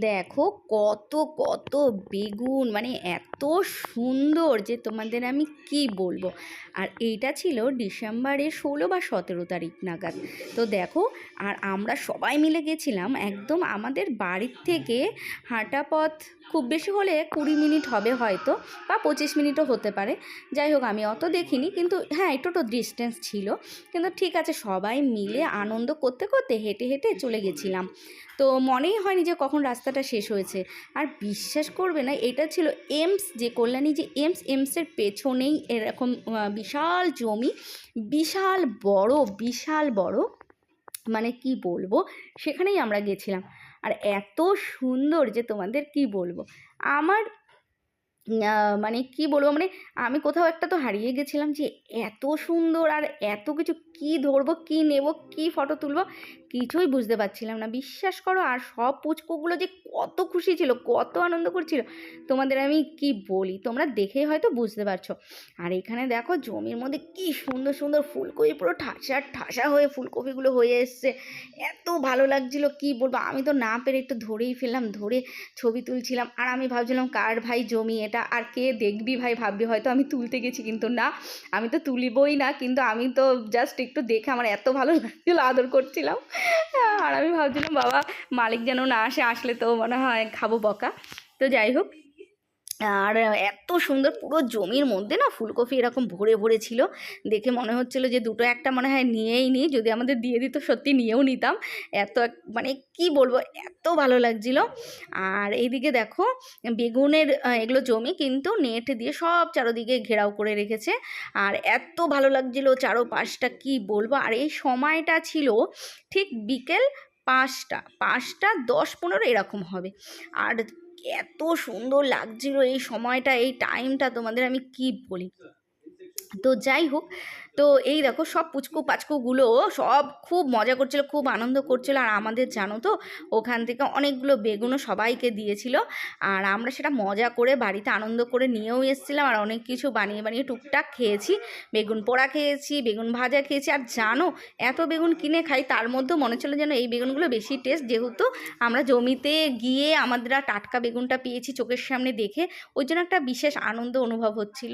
দেখো কত কত বেগুন, মানে এত সুন্দর যে তোমাদের আমি কি বলবো। আর এইটা ছিল ডিসেম্বরের 16 বা 17 তারিখ নাগাদ। তো দেখো, আর আমরা সবাই মিলে গেছিলাম একদম আমাদের বাড়ির থেকে হাঁটা পথ খুব বেশি হলে 20 মিনিট হবে হয়তো, বা 25 মিনিটও হতে পারে। যাই হোক, আমি অত দেখিনি, কিন্তু হ্যাঁ একটু তো ডিস্টেন্স ছিল। কিন্তু ঠিক আছে, সবাই মিলে আনন্দ করতে করতে হেঁটে হেঁটে চলে গেছিলাম। তো মনেই হয়নি যে কখন রাস্তাটা শেষ হয়েছে। আর বিশ্বাস করবে না, এটা ছিল এমস, যে কল্যাণী যে এমসের পেছনেই এরকম বিশাল জমি, বিশাল বড়, বিশাল বড়, মানে কি বলবো, সেখানেই আমরা গেছিলাম। আর এত সুন্দর যে তোমাদের কি বলবো। আমার মানে কি বলবো, মানে আমি কোথাও একটা তো হারিয়ে গেছিলাম, যে এত সুন্দর আর এত কিছু, কি ধরবো, কি নেব, কি ফটো তুলবো, কিছুই বুঝতে পারছিলাম না, বিশ্বাস করো। আর সব পুচকুগুলো যে কত খুশি ছিল, কত আনন্দ করছিল, তোমাদের আমি কি বলি, তোমরা দেখেই হয়তো বুঝতে পারছো। আর এখানে দেখো জমির মধ্যে কি সুন্দর সুন্দর ফুলকপি, পুরো ঠাসা ঠাসা হয়ে ফুলকপিগুলো হয়ে এসছে, এত ভালো লাগছিল কি বলবো। আমি তো না পেরে একটু ধরেই ফেললাম, ধরে ছবি তুলছিলাম। আর আমি ভাবছিলাম কার ভাই জমি এটা, আর কে দেখবি ভাই, ভাববি হয়তো আমি তুলতে গেছি, কিন্তু না, আমি তো তুলিবই না, কিন্তু আমি তো জাস্ট একটু দেখে আমার এত ভালো লাগছিল, আদর করছিলাম। আর আমি ভাবছিলাম বাবা, মালিক যেন না আসে, আসলে তো মনে হয় খাবো বকা। তো যাই হোক, আর এত সুন্দর পুরো জমির মধ্যে না ফুলকপি এরকম ভরে ভরে ছিল, দেখে মনে হচ্ছিল যে দুটো একটা মনে হয় নিয়েই নিই, যদি আমাদের দিয়ে দিত সত্যি নিয়েও নিতাম। মানে কি বলবো, এত ভালো লাগছিল। আর এইদিকে দেখো বেগুনের এগুলো জমি কিন্তু নেট দিয়ে সব চারোদিকে ঘেরাও করে রেখেছে। আর এত ভালো লাগছিল চারোপাশটা, কি বলবো। আর এই সময়টা ছিল ঠিক বিকেল 5টা 10-15 এরকম হবে। আর এত সুন্দর লাগছিল এই সময়টা, এই টাইমটা, তোমাদের আমি কি বলি। তো যাই হোক, তো এই দেখো সব পুচকু পাচকুগুলো সব খুব মজা করছিল, খুব আনন্দ করছিল। আর আমাদের জানো তো, ওখান থেকে অনেকগুলো বেগুনও সবাইকে দিয়েছিল। আর আমরা সেটা মজা করে বাড়িতে আনন্দ করে নিয়েও এসেছিলাম, আর অনেক কিছু বানিয়ে বানিয়ে টুকটাক খেয়েছি। বেগুন পোড়া খেয়েছি, বেগুন ভাজা খেয়েছি। আর জানো, এত বেগুন কিনে খাই, তার মধ্যেও মনে ছিল যেন এই বেগুনগুলো বেশি টেস্ট, যেহেতু আমরা জমিতে গিয়ে আমাদের টাটকা বেগুনটা পেয়েছি চোখের সামনে দেখে, ওই জন্য একটা বিশেষ আনন্দ অনুভব হচ্ছিল।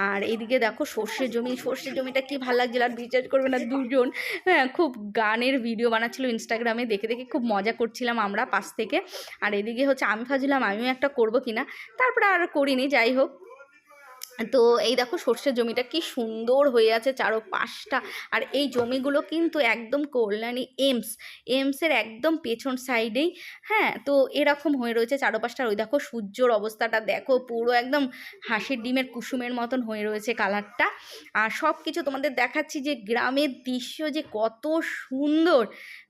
আর এদিকে দেখো সর্ষে জমি, সর্ষে জমিটা কি ভালো লাগছিল। আর বিশ্বাস করবে না, দুজন হ্যাঁ খুব গানের ভিডিও বানাচ্ছিল ইনস্টাগ্রামে, দেখে দেখে খুব মজা করছিলাম আমরা পাশ থেকে। আর এদিকে হচ্ছে আমি ভাবছিলাম আমিও একটা করবো কিনা, তারপরে আর করিনি। যাই হোক, তো এই দেখো সর্ষের জমিটা কি সুন্দর হয়ে আছে চারোপাশটা। আর এই জমিগুলো কিন্তু একদম কল্যাণী এমসের একদম পেছন সাইডেই। হ্যাঁ, তো এরকম হয়ে রয়েছে চারোপাশটা। ওই দেখো সূর্যর অবস্থাটা দেখো, পুরো একদম হাঁসের ডিমের কুসুমের মতন হয়ে রয়েছে কালারটা। আর সব কিছু তোমাদের দেখাচ্ছি যে গ্রামের দৃশ্য যে কত সুন্দর,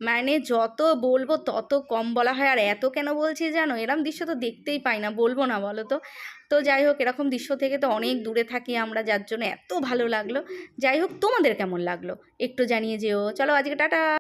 মানে যত বলবো তত কম বলা হয়। আর এত কেন বলছি জানো, এরম দৃশ্য তো দেখতেই পাই না, বলবো না বলো তো। তো যাই হোক, এরকম দৃশ্য থেকে তো অনেক দূরে থাকি আমরা, যার জন্য এত ভালো লাগলো। যাই হোক, তোমাদের কেমন লাগলো একটু জানিয়ে যেও। চলো আজকে টাটা।